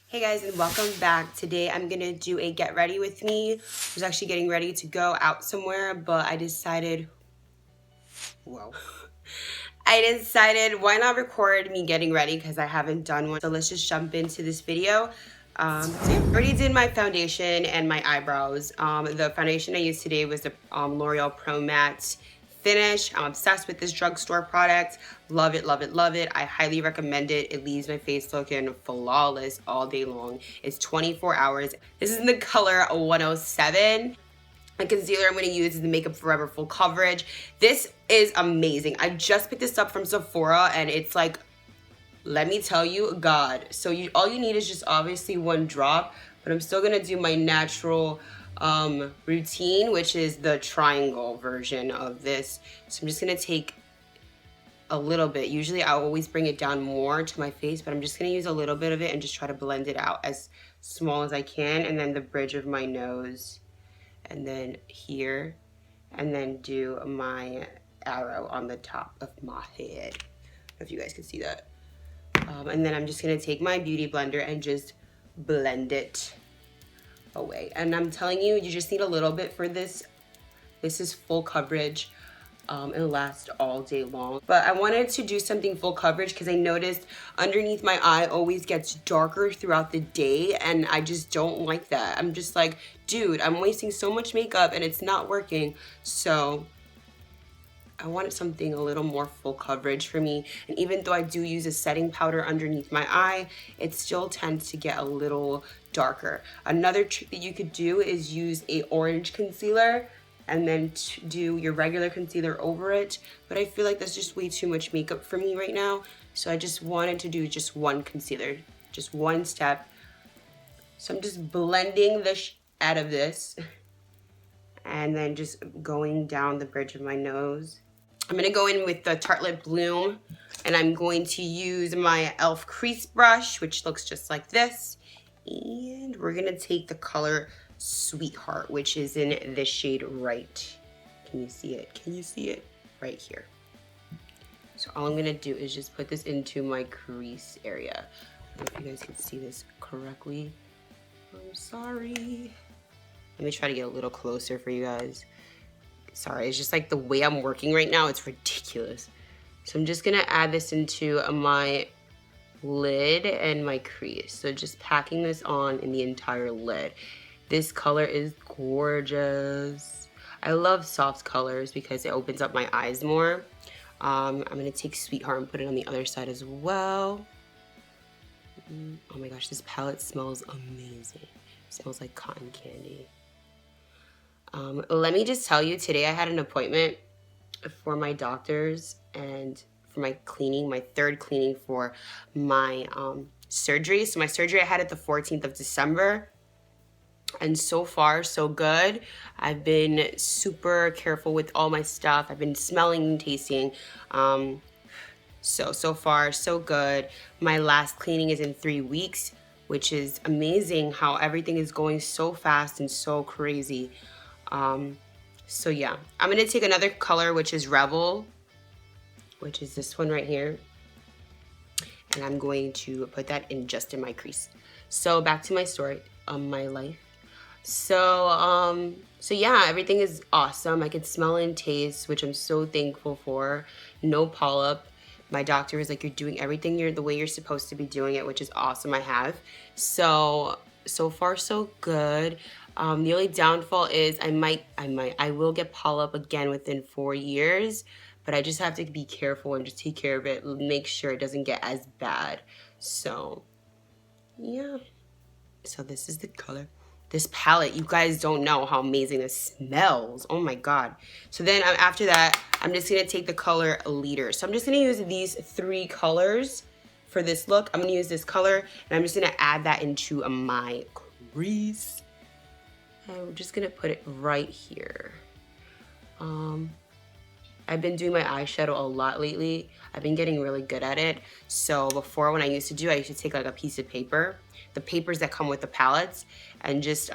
Hey guys, and welcome back. Today I'm gonna do a get ready with me. I was actually getting ready to go out somewhere, but I decided, whoa. I decided why not record me getting ready because I haven't done one. So let's just jump into this video. So yeah, I already did my foundation and my eyebrows. The foundation I used today was the L'Oreal Pro Matte Finish. I'm obsessed with this drugstore product. Love it, love it, love it. I highly recommend it. It leaves my face looking flawless all day long. It's 24 hours. This is in the color 107. The concealer I'm going to use is the Makeup Forever Full Coverage. This is amazing. I just picked this up from Sephora and it's like, let me tell you, God. So all you need is just obviously one drop, but I'm still going to do my natural routine, which is the triangle version of this. So I'm just going to take a little bit. Usually I always bring it down more to my face, but I'm just going to use a little bit of it and just try to blend it out as small as I can. And then the bridge of my nose, and then here, and then do my arrow on the top of my head. I don't know if you guys can see that. And then I'm just going to take my beauty blender and just blend it away. And I'm telling you, you just need a little bit for this. This is full coverage. It'll last all day long. But I wanted to do something full coverage because I noticed underneath my eye always gets darker throughout the day, and I just don't like that. I'm just like, dude, I'm wasting so much makeup and it's not working. So I wanted something a little more full coverage for me. And even though I do use a setting powder underneath my eye, it still tends to get a little darker. Another trick that you could do is use a orange concealer and then do your regular concealer over it. But I feel like that's just way too much makeup for me right now. So I just wanted to do just one concealer, just one step. So I'm just blending the out of this and then just going down the bridge of my nose. I'm gonna go in with the Tartelette Bloom, and I'm going to use my e.l.f. crease brush, which looks just like this. And we're gonna take the color Sweetheart, which is in this shade right. Can you see it? Can you see it? Right here. So all I'm gonna do is just put this into my crease area. I don't know if you guys can see this correctly. I'm sorry. Let me try to get a little closer for you guys. Sorry, it's just like the way I'm working right now, it's ridiculous. So I'm just gonna add this into my lid and my crease. So just packing this on in the entire lid. This color is gorgeous. I love soft colors because it opens up my eyes more. I'm gonna take Sweetheart and put it on the other side as well. Oh my gosh, this palette smells amazing. It smells like cotton candy. Let me just tell you, today I had an appointment for my doctors and for my cleaning, my third cleaning for my surgery. So my surgery I had it the 14th of December. And so far, so good. I've been super careful with all my stuff. I've been smelling and tasting. So far, so good. My last cleaning is in 3 weeks, which is amazing how everything is going so fast and so crazy. So yeah, I'm gonna take another color, which is Rebel, which is this one right here. And I'm going to put that in just in my crease. So back to my story, my life. So yeah, everything is awesome. I can smell and taste, which I'm so thankful for. No polyp. My doctor was like, you're doing everything the way you're supposed to be doing it, which is awesome. I have. So far so good. The only downfall is I will get polyp again within 4 years, but I just have to be careful and just take care of it, make sure it doesn't get as bad. So yeah. So this is the color. This palette, you guys don't know how amazing this smells. Oh my God. So then after that, I'm just gonna take the color Leader. So I'm just gonna use these 3 colors for this look. I'm gonna use this color and I'm just gonna add that into my crease. And we're just gonna put it right here. I've been doing my eyeshadow a lot lately. I've been getting really good at it. So before, when I used to take like a piece of paper, the papers that come with the palettes, and just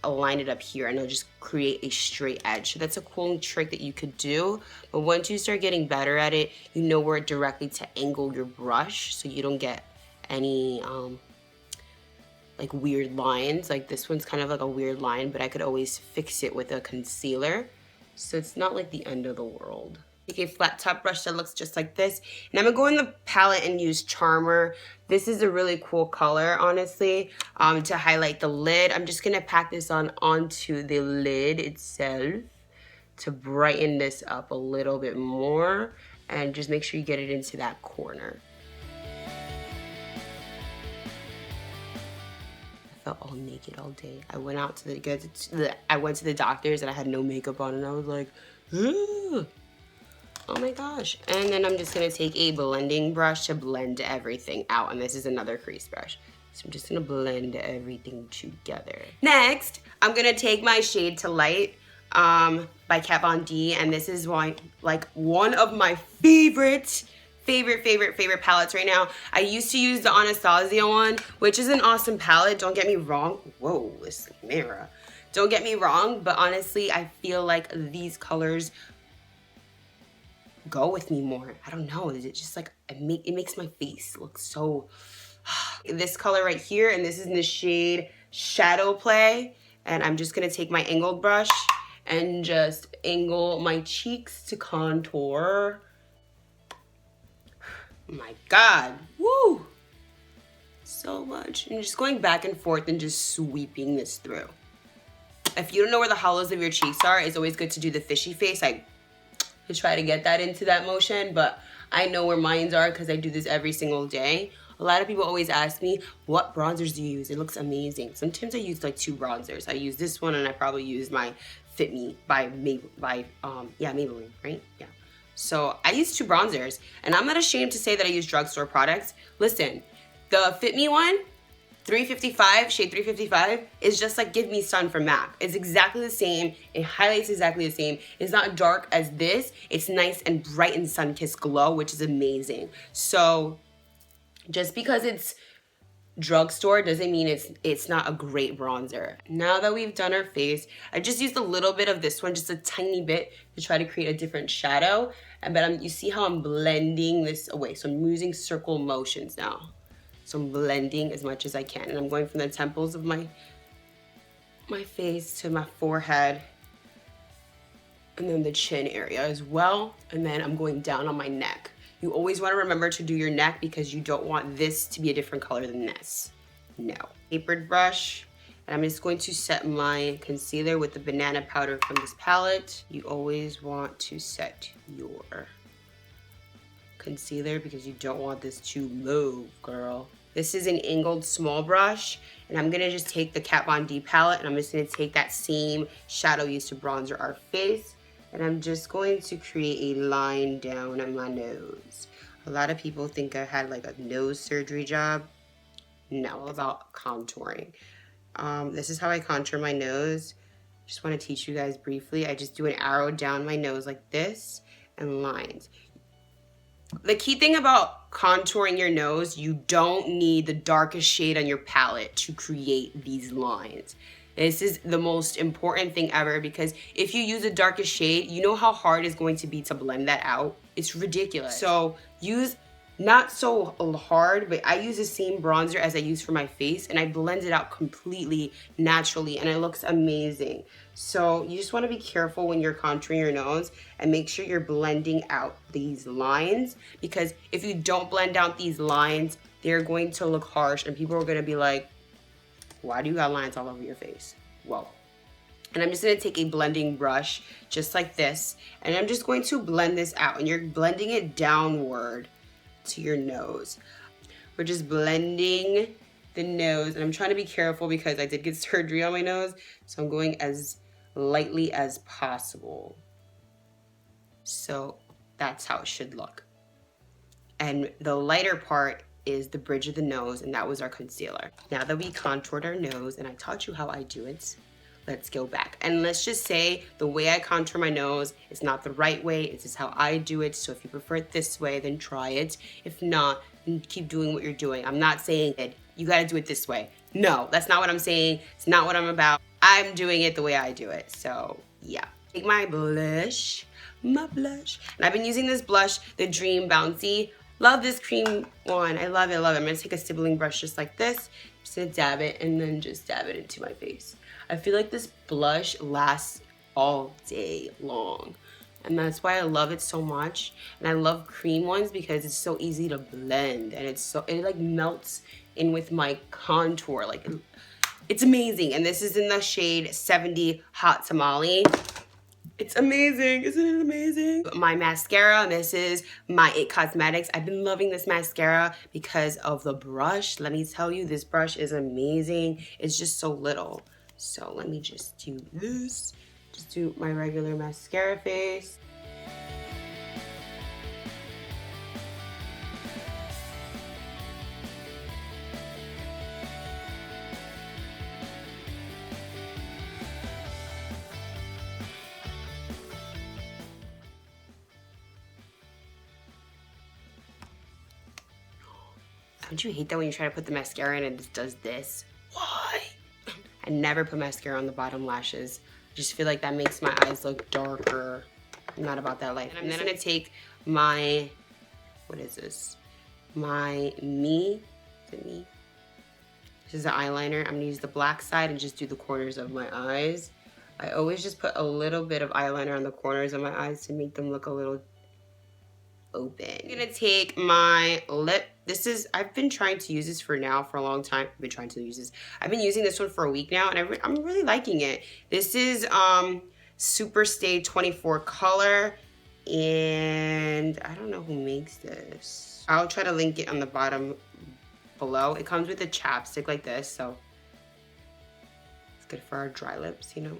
align it up here, and it'll just create a straight edge. So that's a cool trick that you could do. But once you start getting better at it, you know where directly to angle your brush so you don't get any like weird lines. Like this one's kind of like a weird line, but I could always fix it with a concealer. So it's not like the end of the world. Take a flat top brush that looks just like this. And I'm gonna go in the palette and use Charmer. This is a really cool color, honestly, to highlight the lid. I'm just gonna pack this onto the lid itself to brighten this up a little bit more, and just make sure you get it into that corner. I felt all naked all day. I went out to the doctors and I had no makeup on, and I was like, ugh. Oh my gosh. And then I'm just gonna take a blending brush to blend everything out. And this is another crease brush. So I'm just gonna blend everything together. Next, I'm gonna take my Shade to Light by Kat Von D. And this is one of my favorite palettes right now. I used to use the Anastasia one, which is an awesome palette. Don't get me wrong. Whoa, this mirror. Don't get me wrong, but honestly, I feel like these colors go with me more. I don't know. Is it just like it makes my face look so. This color right here, and this is in the shade Shadow Play, and I'm just gonna take my angled brush and just angle my cheeks to contour. Oh my God, woo! So much. And just going back and forth and just sweeping this through. If you don't know where the hollows of your cheeks are, it's always good to do the fishy face. To try to get that into that motion, but I know where mines are because I do this every single day. A lot of people always ask me, what bronzers do you use? It looks amazing. Sometimes I use like 2 bronzers. I use this one, and I probably use my Fit Me by Maybelline, right? Yeah. So I use 2 bronzers, and I'm not ashamed to say that I use drugstore products. Listen, the Fit Me one, 355, shade 355, is just like Give Me Sun from MAC. It's exactly the same. It highlights exactly the same. It's not dark as this. It's nice and bright and sun-kissed glow, which is amazing. So just because it's drugstore doesn't mean it's not a great bronzer. Now that we've done our face, I just used a little bit of this one, just a tiny bit, to try to create a different shadow. But you see how I'm blending this away. So I'm using circle motions now. So I'm blending as much as I can. And I'm going from the temples of my face to my forehead. And then the chin area as well. And then I'm going down on my neck. You always want to remember to do your neck because you don't want this to be a different color than this. No. Tapered brush. And I'm just going to set my concealer with the banana powder from this palette. You always want to set your concealer because you don't want this to move, girl. This is an angled small brush, and I'm gonna just take the Kat Von D palette, and I'm just gonna take that same shadow used to bronzer our face, and I'm just going to create a line down on my nose. A lot of people think I had like a nose surgery job. No, about contouring. This is how I contour my nose. Just want to teach you guys briefly. I just do an arrow down my nose like this and lines. The key thing about contouring your nose, you don't need the darkest shade on your palette to create these lines. This is the most important thing ever because if you use the darkest shade, you know how hard it's going to be to blend that out? It's ridiculous. So use not so hard, but I use the same bronzer as I use for my face, and I blend it out completely naturally, and it looks amazing. So you just want to be careful when you're contouring your nose and make sure you're blending out these lines, because if you don't blend out these lines, they're going to look harsh and people are going to be like, why do you got lines all over your face? Whoa. And I'm just going to take a blending brush just like this, and I'm just going to blend this out, and you're blending it downward to your nose. We're just blending the nose, and I'm trying to be careful because I did get surgery on my nose, so I'm going as lightly as possible. So that's how it should look. And the lighter part is the bridge of the nose, and that was our concealer. Now that we contoured our nose and I taught you how I do it, let's go back. And let's just say the way I contour my nose is not the right way. It's just how I do it. So if you prefer it this way, then try it. If not, then keep doing what you're doing. I'm not saying that you got to do it this way. No, that's not what I'm saying. It's not what I'm about. I'm doing it the way I do it. So yeah. Take my blush. And I've been using this blush, the Dream Bouncy. Love this cream one. I love it, love it. I'm going to take a stippling brush just like this. Just gonna dab it and then just dab it into my face. I feel like this blush lasts all day long. And that's why I love it so much. And I love cream ones because it's so easy to blend. And it like melts in with my contour. Like, it's amazing. And this is in the shade 70 Hot Tamale. It's amazing. Isn't it amazing? My mascara, this is my IT Cosmetics. I've been loving this mascara because of the brush. Let me tell you, this brush is amazing. It's just so little. So let me just do this. Just do my regular mascara face. Don't you hate that when you try to put the mascara in and it just does this? Why? I never put mascara on the bottom lashes. I just feel like that makes my eyes look darker. I'm not about that life. And then I'm gonna take my, what is this? My Me, is it Me? This is the eyeliner. I'm gonna use the black side and just do the corners of my eyes. I always just put a little bit of eyeliner on the corners of my eyes to make them look a little open. I'm gonna take my lip. I've been trying to use this for a long time. I've been using this one for a week now, and I'm really liking it. This is Super Stay 24 color, and I don't know who makes this. I'll try to link it on the bottom below. It comes with a chapstick like this, so it's good for our dry lips, you know.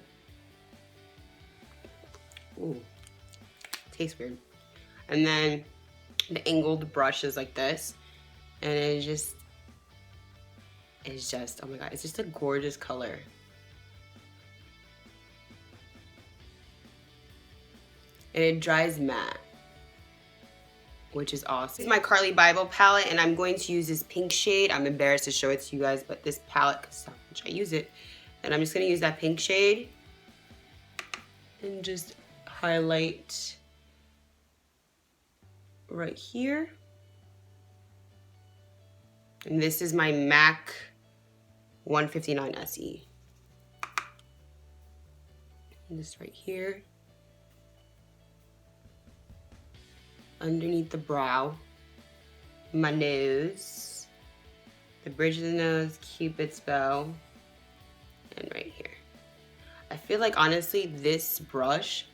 Ooh, tastes weird. And then the angled brush is like this. And it's just, oh my God, it's just a gorgeous color. And it dries matte, which is awesome. This is my Carli Bybel palette, and I'm going to use this pink shade. I'm embarrassed to show it to you guys, but this palette, because how much I use it. And I'm just gonna use that pink shade and just highlight right here. And this is my MAC 159 SE. And this right here. Underneath the brow. My nose. The bridge of the nose, Cupid's bow. And right here. I feel like honestly this brush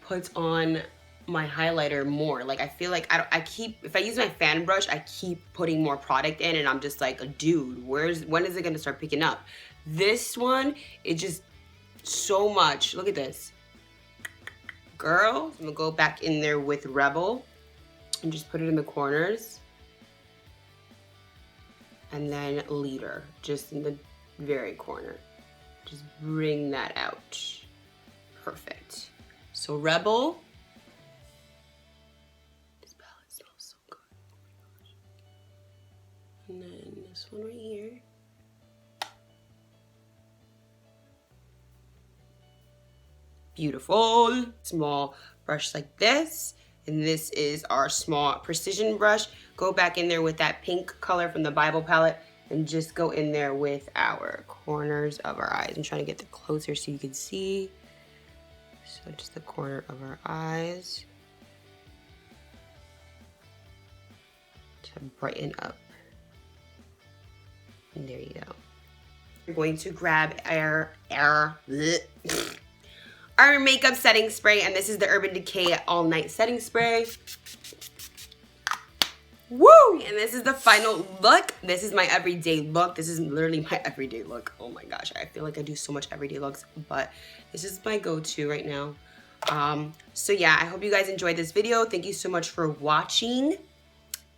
puts on my highlighter more. Like I feel like if I use my fan brush, I keep putting more product in, and I'm just like, dude, when is it gonna start picking up? This one, it just so much. Look at this. Girl, I'm gonna go back in there with Rebel and just put it in the corners. And then Leader, just in the very corner. Just bring that out. Perfect. So Rebel. And then this one right here. Beautiful. Small brush like this. And this is our small precision brush. Go back in there with that pink color from the Bybel palette and just go in there with our corners of our eyes. I'm trying to get it closer so you can see. So just the corner of our eyes to brighten up. And there you go. We're going to grab our makeup setting spray, and this is the Urban Decay All Night Setting Spray. Woo! And this is the final look. This is my everyday look. This is literally my everyday look. Oh my gosh, I feel like I do so much everyday looks, but this is my go-to right now. So yeah, I hope you guys enjoyed this video. Thank you so much for watching.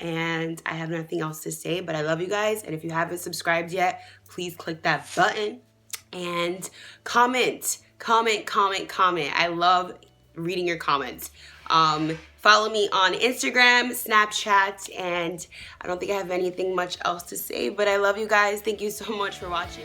And I have nothing else to say, but I love you guys. And if you haven't subscribed yet, please click that button and comment. I love reading your comments. Follow me on Instagram, Snapchat, and I don't think I have anything much else to say, but I love you guys. Thank you so much for watching.